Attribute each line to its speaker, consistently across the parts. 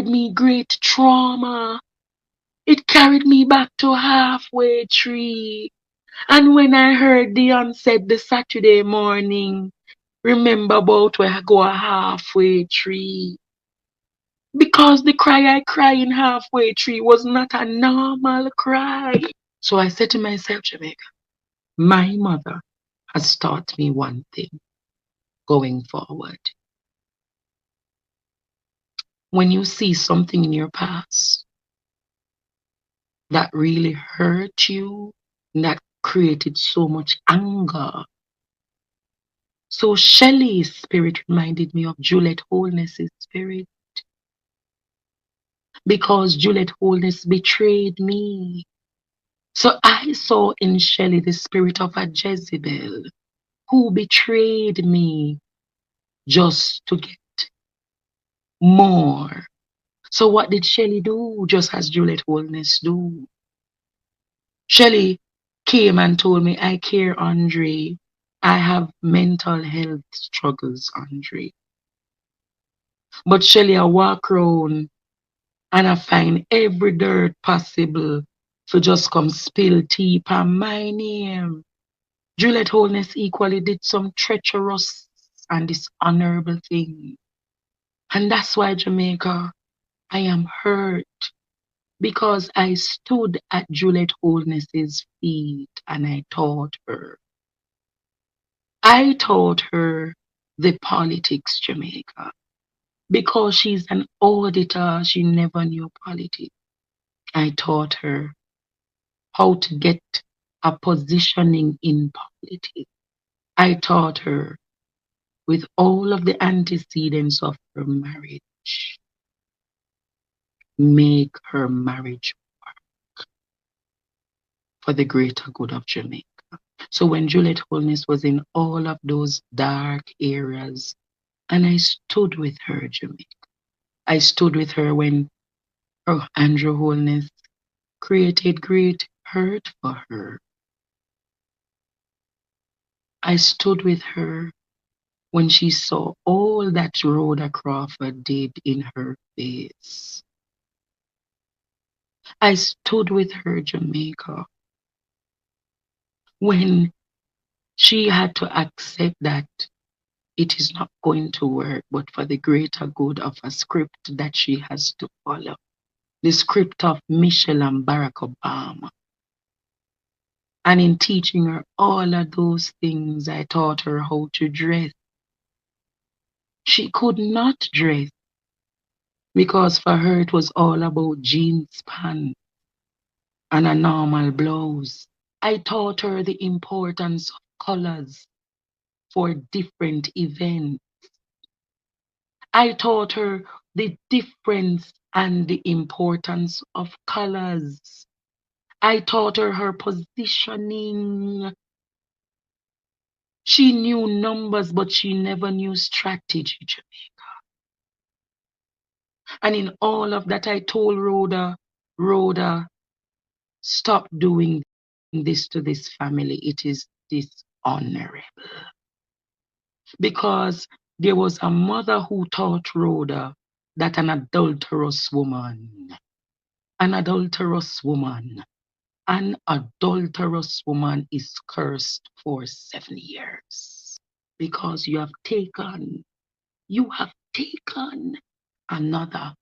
Speaker 1: me great trauma. It carried me back to halfway tree. And when I heard Dion said the Saturday morning, remember about where I go a halfway tree. Because the cry I cry in halfway tree was not a normal cry. So I said to myself, Jamaica, my mother has taught me one thing going forward. When you see something in your past that really hurt you, that created so much anger. So Shelley's spirit reminded me of Juliet Holness's spirit. Because Juliet Holness betrayed me. So I saw in Shelley the spirit of a Jezebel who betrayed me just to get more. So what did Shelley do? Just as Juliet Holness do. Shelley came and told me, I care, Andre. I have mental health struggles, Andre. But Shelley, I walk around and I find every dirt possible to just come spill tea upon my name. Juliet Holness equally did some treacherous and dishonorable thing. And that's why, Jamaica, I am hurt. Because I stood at Juliet Holness's feet and I taught her. I taught her the politics, Jamaica. Because she's an auditor, she never knew politics. I taught her how to get a positioning in politics. I taught her with all of the antecedents of her marriage. Make her marriage work for the greater good of Jamaica. So when Juliet Holness was in all of those dark areas, and I stood with her, Jamaica. I stood with her when Andrew Holness created great hurt for her. I stood with her when she saw all that Rhoda Crawford did in her face. I stood with her, Jamaica, when she had to accept that it is not going to work, but for the greater good of a script that she has to follow. The script of Michelle and Barack Obama. And in teaching her all of those things, I taught her how to dress. She could not dress because for her it was all about jeans pants and a normal blouse. I taught her the importance of colors for different events. I taught her the difference and the importance of colors. I taught her positioning. She knew numbers, but she never knew strategy, Jamaica. And in all of that, I told Rhoda, stop doing this to this family. It is dishonorable. Because there was a mother who taught Rhoda that an adulterous woman is cursed for 7 years. Because you have taken another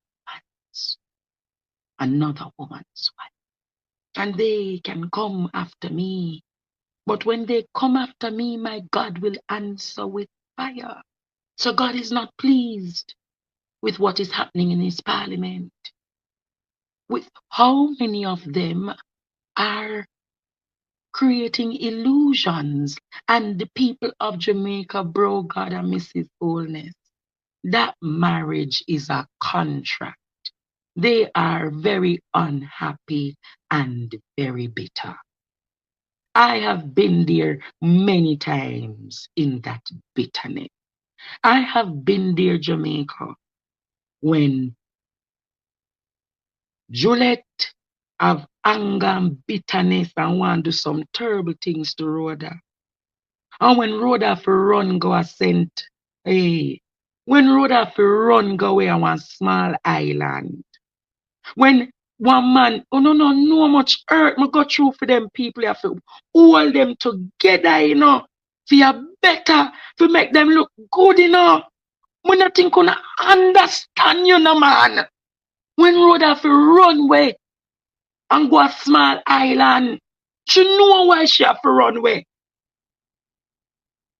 Speaker 1: woman's wife. And they can come after me. But when they come after me, my God will answer with fire. So God is not pleased with what is happening in his parliament. With how many of them are creating illusions. And the people of Jamaica, bro, God and Mrs. Holness, that marriage is a contract. They are very unhappy and very bitter. I have been there many times in that bitterness. I have been there, Jamaica, when Juliet have anger and bitterness and want to do some terrible things to Rhoda. And when Rhoda for run go a scent, hey, When road have to run go away on one small island. When one man, oh no much hurt me go through for them people, you have to hold them together, for you better, to make them look good, We nothing gonna understand you, no man. When road have to run away and go a small island, she know why she have to run away.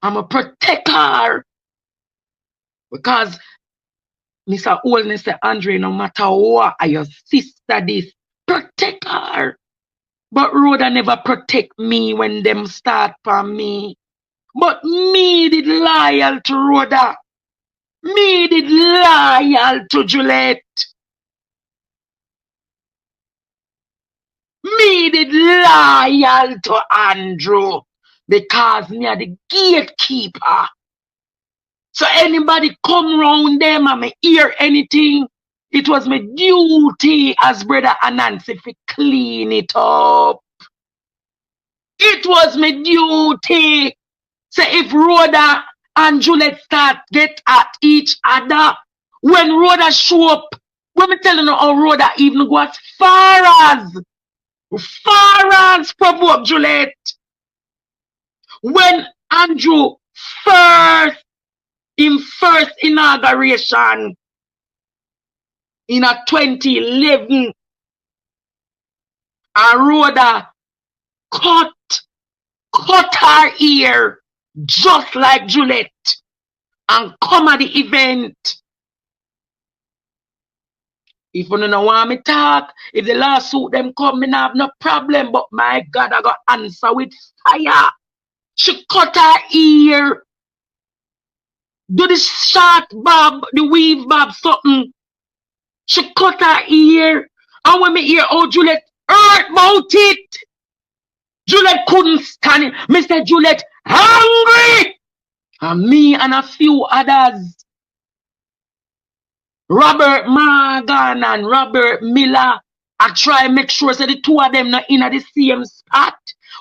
Speaker 1: I'm a protector. Because Mr. Holness say, Andre, no matter what, your sister this, protect her. But Rhoda never protect me when them start for me. But me did loyal to Rhoda. Me did loyal to Juliet. Me did loyal to Andrew. Because me are the gatekeeper. So anybody come round them and me hear anything, it was my duty as brother Anansi to clean it up. It was my duty. So if Rhoda and Juliet start get at each other, when Rhoda show up, when me telling you how Rhoda even go as far as provoke Juliet. When Andrew first inauguration in a 2011, and Rhoda cut her ear just like Juliet and come at the event. If you don't want me talk, if the lawsuit them come, me have no problem. But my God, I got answer with fire. She cut her ear. Do the short bob, the weave bob, something. She cut her ear. And when me hear how Juliet hurt about it, Juliet couldn't stand it. Mr. Juliet hungry. And me and a few others, Robert Morgan and Robert Miller, I try make sure that the two of them not in the same spot.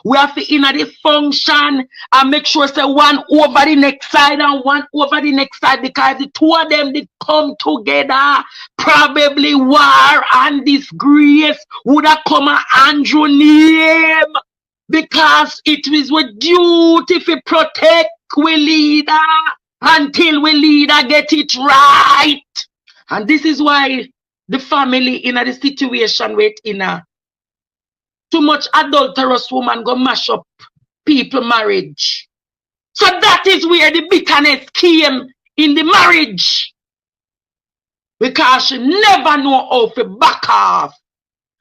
Speaker 1: We have to in the function and make sure that one over the next side and one over the next side, because the two of them did come together. Probably war and disgrace would have come at Andrew name, because it was with duty to protect we leader until we leader get it right. And this is why the family in a situation with too much adulterous woman go mash up people marriage. So that is where the bitterness came in the marriage. Because she never know how to back off.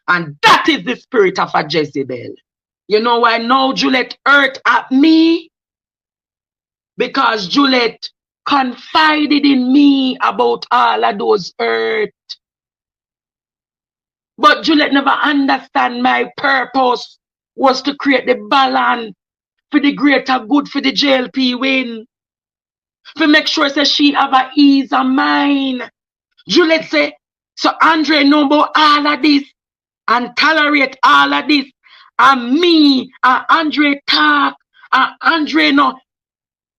Speaker 1: And that is the spirit of a Jezebel. You know why now Juliet hurt at me? Because Juliet confided in me about all of those hurt. But Juliet never understand my purpose was to create the balance for the greater good for the JLP win. To make sure that she have a ease of mind. Juliet say, so Andre know about all of this and tolerate all of this. And me and Andre talk. And Andre no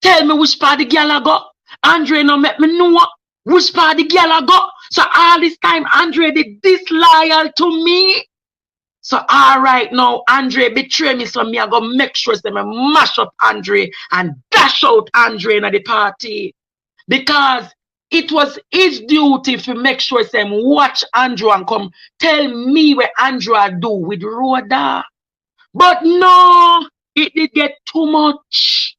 Speaker 1: tell me which part the girl I go. Andre no make me know which part the girl I go. So all this time Andre did disloyal to me. So all right now Andre betray me, so me I go make sure say me mash up Andre and dash out Andre in the party. Because it was his duty to make sure say watch Andrew and come tell me what Andrew do with Rhoda. But no, it did get too much.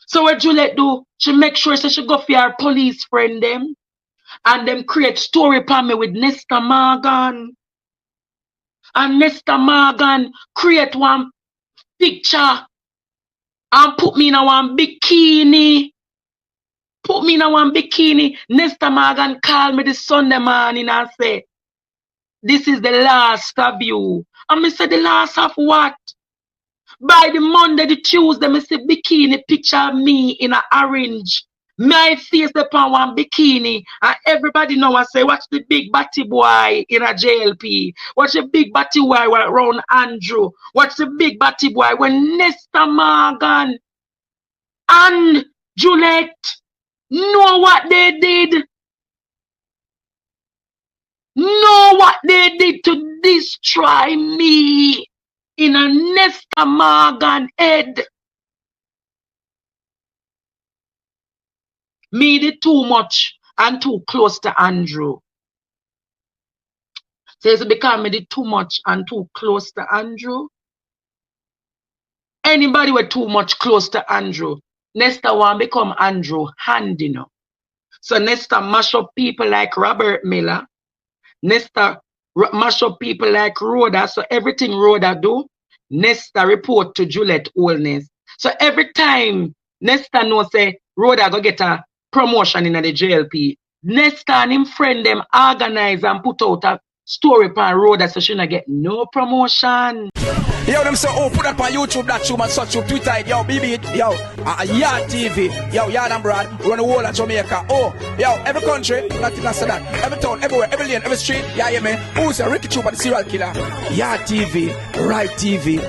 Speaker 1: So what Juliet do? She make sure so she go for her police friend them. And them create story upon me with Nesta Morgan. And Nesta Morgan create one picture and put me in a one bikini. Put me in a one bikini. Nesta Morgan call me the Sunday morning and say, this is the last of you. And I say, the last of what? By the Monday, the Tuesday, I see bikini picture of me in an orange. My face upon one bikini. And everybody know I say, watch the big batty boy in a JLP. Watch the big batty boy around Andrew. Watch the big batty boy when Nesta Morgan and Juliet Know what they did? Know what they did to destroy me in a Nesta Morgan head? Me did too much and too close to Andrew. Says because me did too much and too close to Andrew. Anybody with too much close to Andrew, Nesta want become Andrew handy now. So Nesta mash up people like Robert Miller. Nesta mash up people like Rhoda. So everything Rhoda do, Nesta report to Juliet Holness. So every time Nesta know say Rhoda go get a promotion in the JLP, Nesta and him friend them organize and put out a story upon Rhoda so she not get no promotion.
Speaker 2: Yo, them say, oh, put up on YouTube, that show, and such, Twitter, yo, BB, yo, Yard TV, yo, Yard and Brad, run the whole of Jamaica. Oh, yo, every country, nothing less than that. Every town, everywhere, every lane, every street, yeah, man. Who's a Ricky Chupa, the serial killer? Yard TV, Right TV.